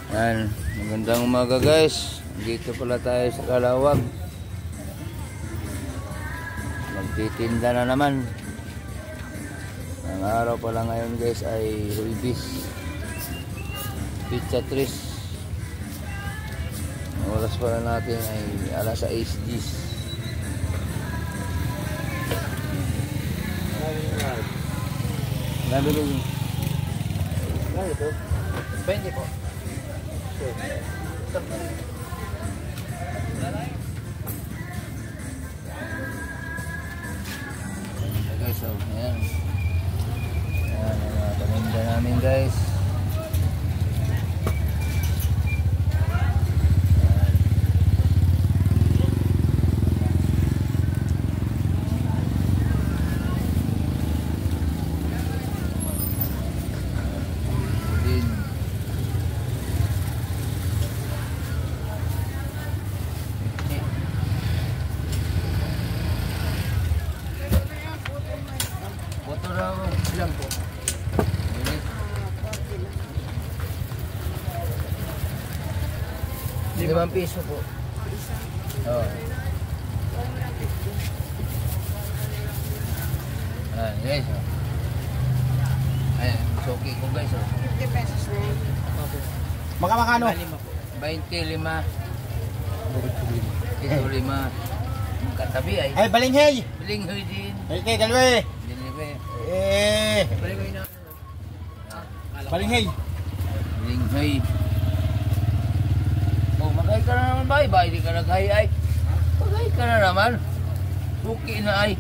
Yan, magandang umaga guys. Dito pala tayo sa Calawag. Magtitinda na naman. Ang araw pala ngayon guys ay Huwebes, Pizza Tres. Ang oras pala natin ay alas 6:10. Nabili niyo? Ano ito? 20 po. Okay, so ayan. Ayan ang mga paninda namin guys. Ilan po? 5 piso po. Oo. Guys. Ayan, suki ko guys. 50 pesos na yan. Magkamakano? 25. Ito 5. Katabi ay. Ay, balinghay! Balinghoy din. Okay, dalawa eh. Balinghay. Balinghoy. Oh, magay ka na naman ba? Di ka naghay ay. Magay ka na naman. Suki na ay.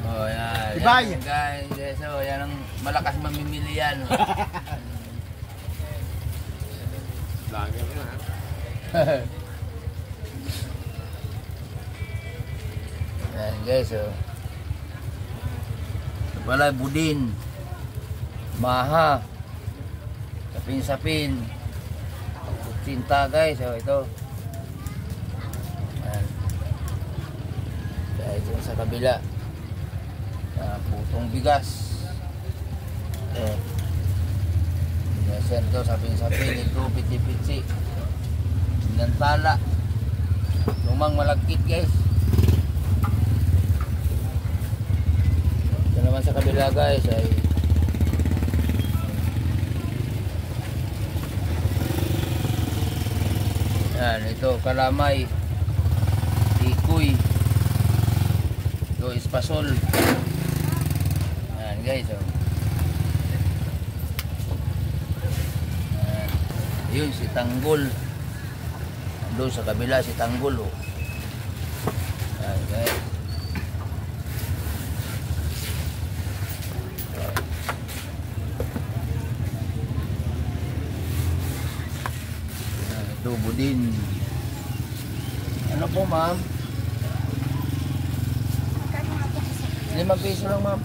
Oh, yan. Ibay. Yan, guys. So, yan ang malakas mamimili yan. Lager na ha. Yan guys, oh. Wala budin, maha, sapin-sapin, cinta guys, oh ito. Yan. Kaya dyan sa kabila, putong bigas. Yan ito, sapin-sapin, ito, pitsi-pitsi, nantala, lumang malagkit guys. Naman sa kabila guys ay yan, ito kalamay, tikoy, ito espasol. Yan guys, oh. Yan. Yun si tanggol, doon sa kabila si tanggol, oh. Yan guys. Tubo din. Ano po ma'am? 5 piso lang ma'am.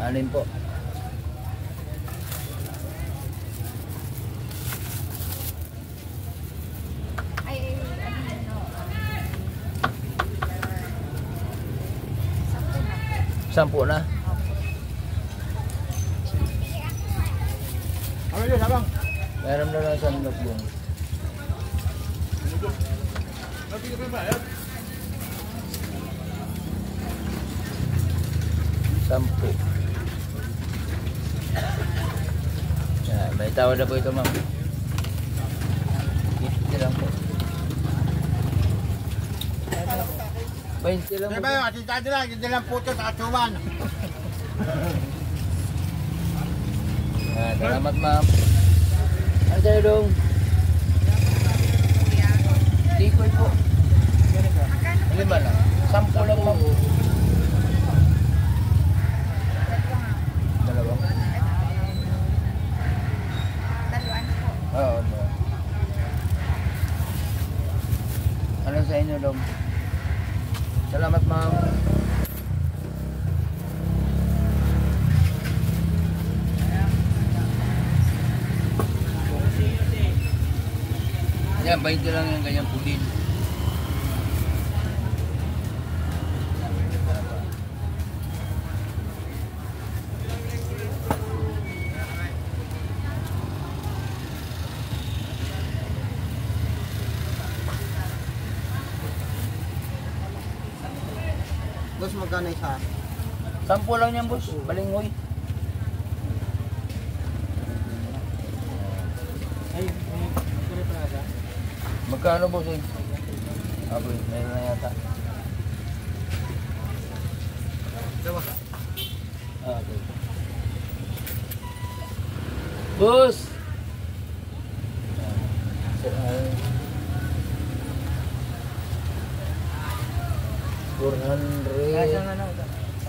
Alin po? Sampu na. Ano yun, abang? Meron na lang sa loob. Sampu. Yan, may tawad na po ito ma'am. 50 lang po. 20 lang po. Diba yung atitado lang, hindi lang puto sa katuman. Yan, salamat ma'am. Ano tayo dong? Tikoy po. 5 lang. 10 lang ma'am. Dalawa. Taluan po. Oo. Ano sa inyo dong? Salamat ma'am. Yan, 20 lang yung ganyang pudin. magkano isa? 10 lang yan, boss. Balinghoy. Ay, may prada. Magkano, boss? Eh? Aboy, meron na yata. Diba? Okay. Boss! 400.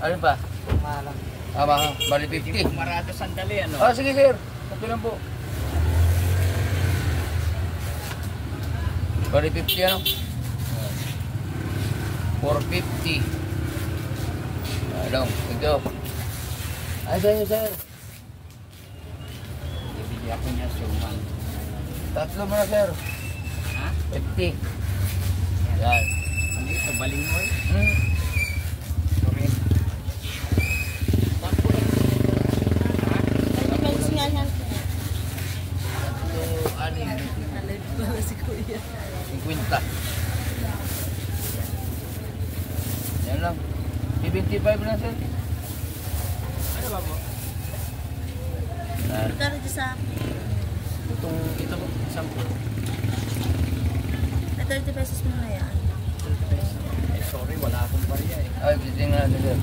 Ano pa? Malang. Bali 50. Marado sandali, ano? Ah, sige sir. Ito lang po. Bali 50 ano? 450. Ano? Ito. Ay, sir. Ibigay ako niya suman. Tatlo mo na, sir. Ha? 50. Yan. Ano ito? Balinghoy? Sorry. Depends nga yan. Ito, anim. Alay pala si Kuya. 50. Yan lang. 75 na, sir. Ano ba po? Yan. Pero di sa Ito po, 10. 30 pesos mo na yan. Eh, sorry, wala akong bariya eh. Ay, tingnan natin, sir.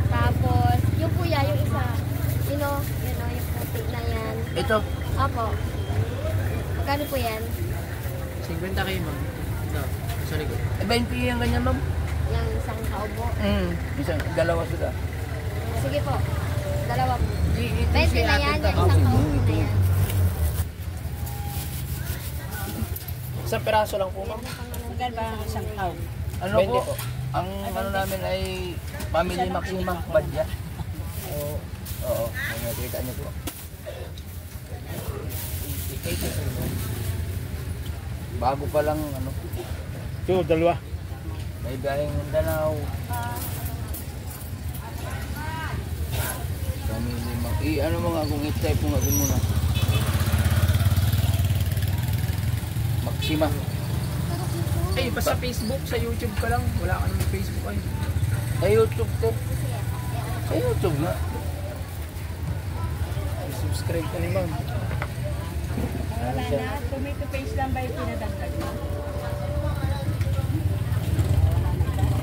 Tapos, yung kuya, yung isa. Yun o, yung puti na yan. Ito. Opo. Magkano po yan? 50 kayo, ma'am. Ito, sa likod. 20 yung ganyan, ma'am. Yung isang kaubo. Dalawa sila. Sige po. Dalawa po. Ito 20 si na ate yan, yung tapos. isang kaubo na yan. Isang peraso lang po, ma'am. Magkano ba ang isang kaubo? Ano 20 po? po. Ang ano namin ay Family Maxima Badya. Oo. Oo. Nakikita niyo po. Bago pa lang ano. Ito, dalawa. May biyaheng Mindanao. Family Maxima. Ano mga kung i-type mo nga dun muna. Maxima. Ay, basta Facebook, sa YouTube ka lang. Wala ka naman Facebook ay. Sa YouTube to. Sa YouTube na. Subscribe ka ni ma'am. Wala na. Tomato paste lang ba yung pinadagdag mo?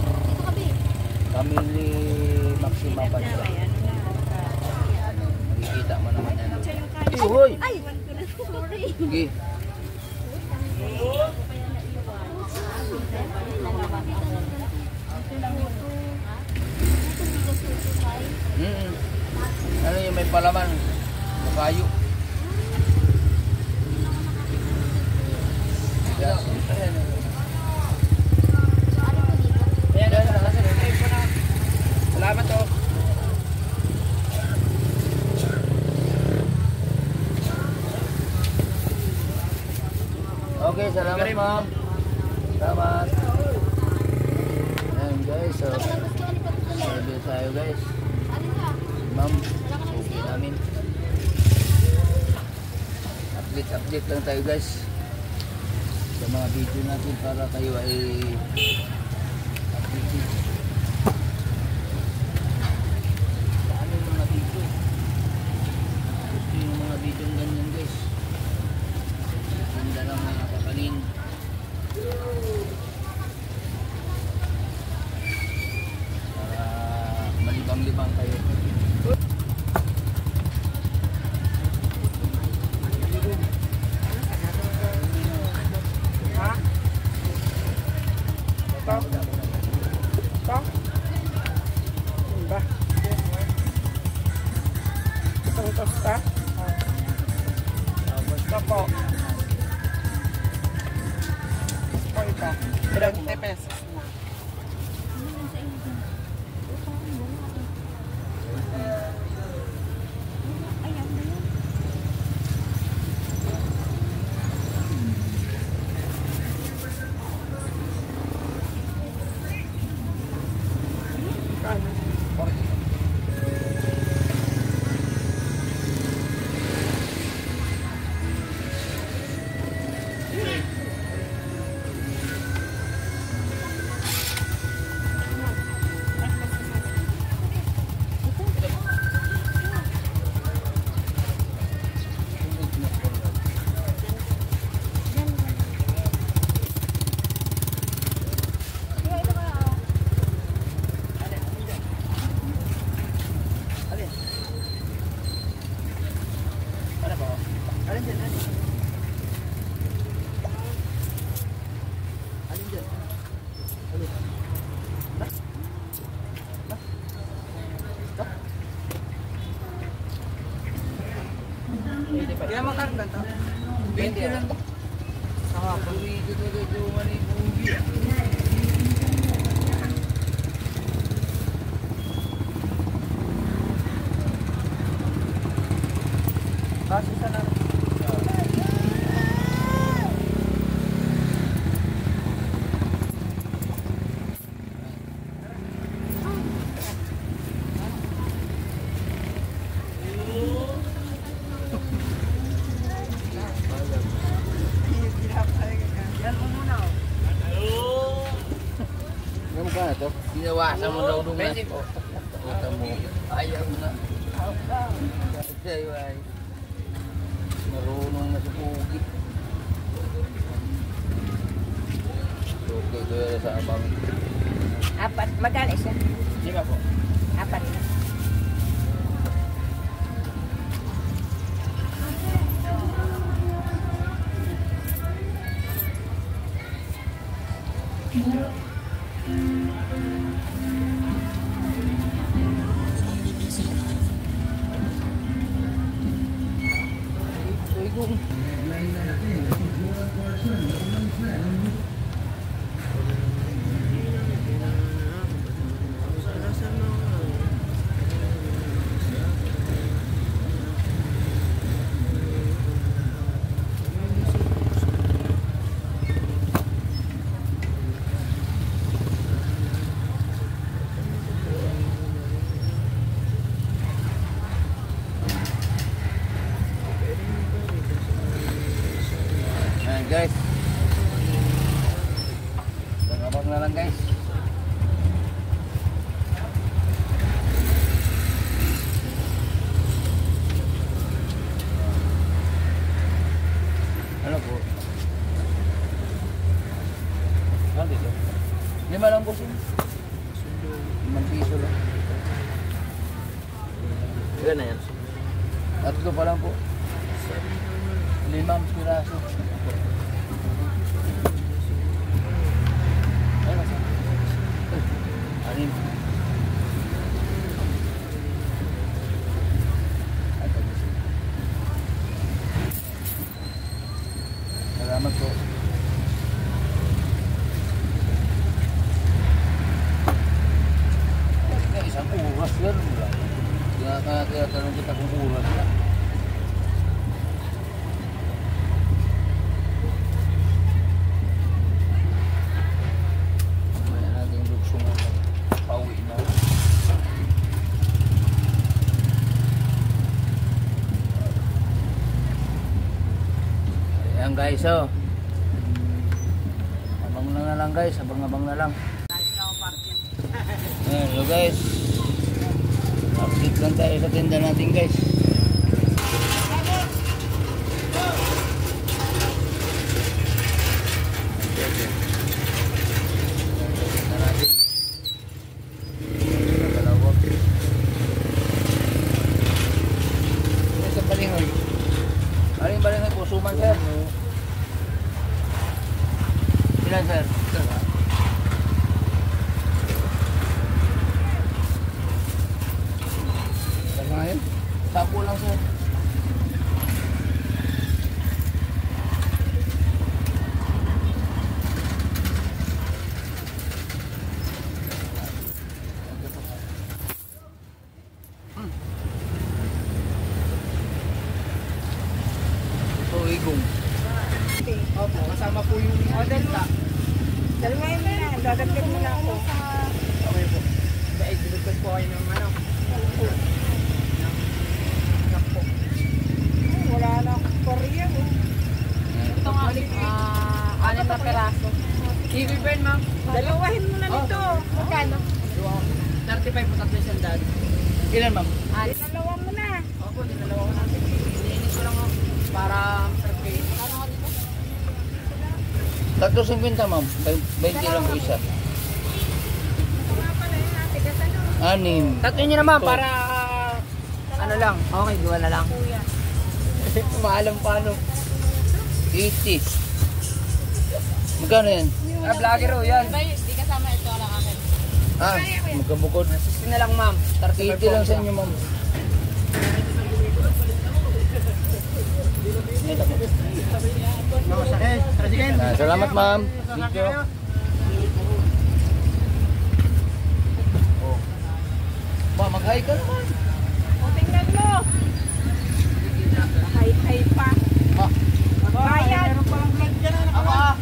Dito ka, babe. Family Maxima Badya. Nakikita mo naman yan. Hoy! Ay! Sorry. Sige. Ano yung may palaman? Makayo. Ayan. Ayan, subscribe ko na. Salamat to. Okay, salamat ma'am. Salamat. Ayan guys, so service tayo guys. Ma'am, okay namin. Update lang tayo guys sa mga video natin para kayo ay updated. Paano yung mga video? Gusto yung mga video ganyan guys. Ganda lang mga kakanin. Para malibang-libang kayo. Ha? Ito? Ito? Ano ba? Itong tosta? Basta po. O ito. 20 pesos na. Kaya magkano ganito? 20 lang. Sama po. Dito manipugi. Kasi sa na. Yan mo muna. Ano ba ito? Ginawasan mo daw nung 20 po. Puta mo. Ayaw na. Ayaw ay. Marunong na si Pugi. Okay, ito yung sa abang. Apat, magkano siya? Lima po. Apat na. Uy, kung. Ayan guys. Abang na lang guys. Ano po? Ano dito? 5 lang po sin. 5 piso lang. Ilan na yan? Tatlo pa lang po. 5 piraso. Ay, nasa. Anim. Salamat po. Isang oras yan. Kaya tanong kita kung oras na. Maya natin yung lukso mo. Pauwi na. Ayan guys, oh. Abang na lang guys, abang na lang. Hello guys. Update lang tayo sa tinda natin guys. Balingoy po, suman sir. Ilan sir? Ngayon? Sapo lang sir. Ito igong. Opo, kasama po yung dalawa. Dalawa yun na. Dadagdag mo na ako. Okay po. Dahil dinugtog po kayo ng ano. Wala na Korea. Ito nga, 6 na peraso. TV burn ma'am. Dalawahin mo na nito. Magkano? 35 po, tatlo isang daan. Ilan ma'am? Dalawa mo na. Opo, dinalawa ko natin. Iniinis ko lang ako. Para perfect. 3.50 ma'am. 20 lang po isa. Anim. Tatlo nyo naman para ano lang. Okay, gawa na lang. Maalam paano. 80. Magkano yan? Vlogger ho yan. Di kasama ito lang akin. Ah, magkabukod. 60 na lang ma'am. 80 lang sa inyo ma'am. Salamat ma'am. Video. Oh. Ba, mag-hi ka naman. O, tingnan mo. Hay pa. Ah, Bayad. aba,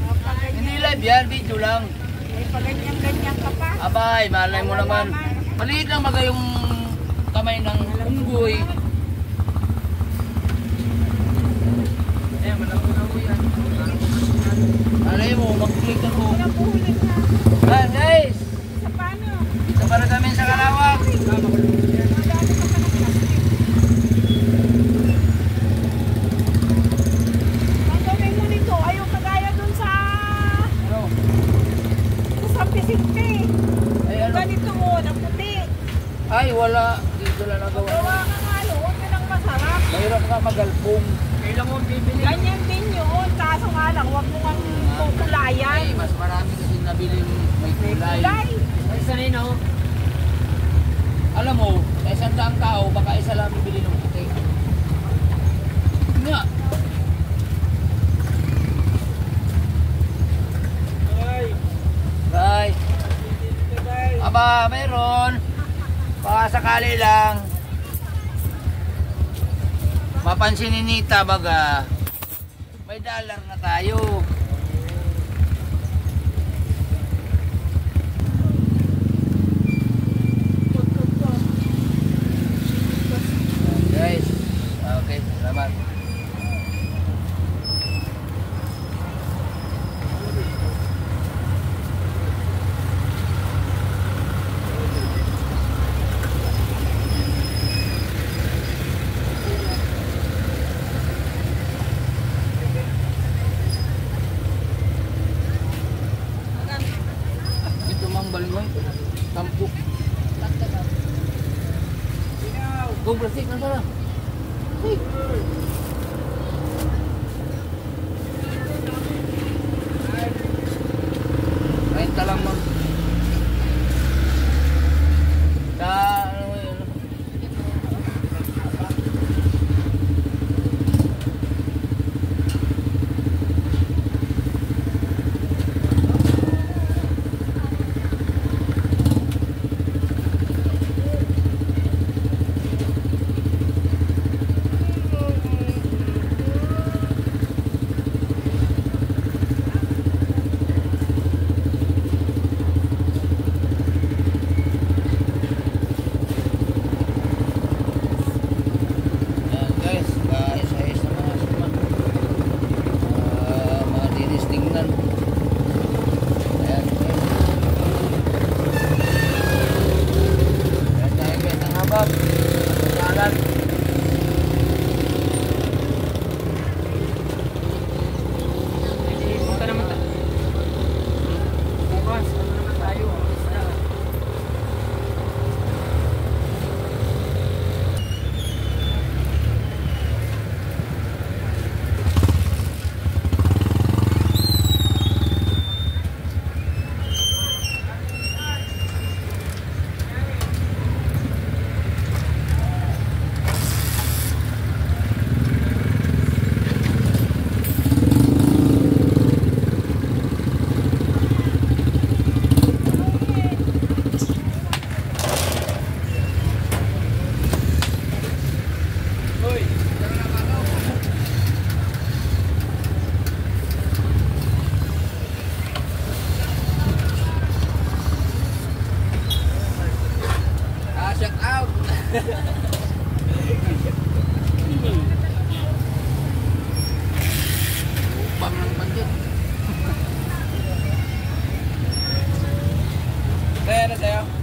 hindi live yan, video lang. May paganyan-ganyan ka pa. Abay, malay mo naman. Maliit lang baga yung kamay ng unggoy. Ayan, malaki na po yan. Malay mo, mag-click ako. Napuhulit na. Ah, guys! Sa paano? Isa para kami sa Kalawag. Madami ka pa ng plastic. Ang gawin mo nito, ayaw kagaya dun sa San Vicente. Ay, ano? Ganito mo, na puti. Ay, wala. Dito lang nagawa. Gawa ka nga, huwag ka lang masarap. Mahirap nga magalpong. Kailan mo bibili? Ganyan din yun. Kaso nga lang, huwag mo kang kukulayan. Ay, mas marami kasi nabili may kulay. Kulay. Ay, sanay na ho. Alam mo, sa isang daang tao, baka isa lang bibili ng puti. Nga. Right. Aba, meron. Baka sakali lang. Mapansin ni Nita baga. May dollar na tayo. Guys, okay, salamat. Ito mang balingoy. Tampo. Go, plastic na sana. Hey. ka lang mag... Sa ano yun? Ayan guys, kaayos-ayos na mga suman. Mga dinis tingnan. Ayan guys. Ayan tayo guys, ang habang. Ang jalan. Punta naman tayo. Bukas, ano naman tayo? Shout out! Upang lang bandit. Kaya na sa'yo?